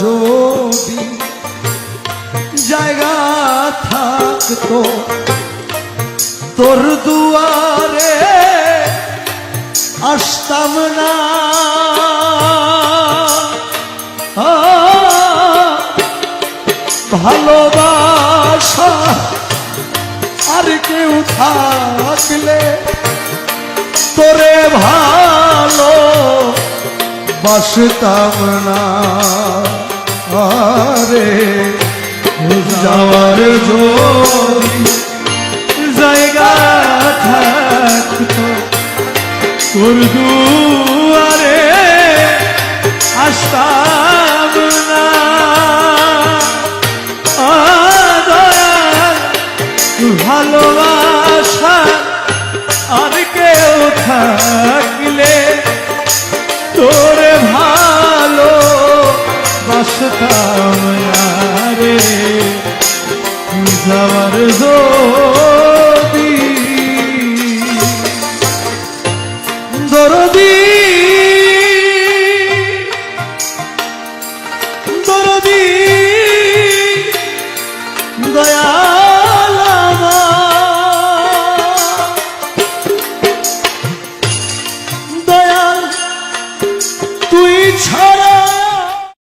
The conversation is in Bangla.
যদি জায়গা থাকতো তোর দুয়ারে আসতাম না, ভালোবাসা আর কেউ থাকলে তোরে ভালো বাসতাম না। আরে যাওয়ার যদি জায়গা থাকতো তোর দুয়ারে আসতাম না, ভালোবাসা আর কেউ থাকলে তোরে ভালো বাসতাম না রে। যাওয়ার যদি দরদি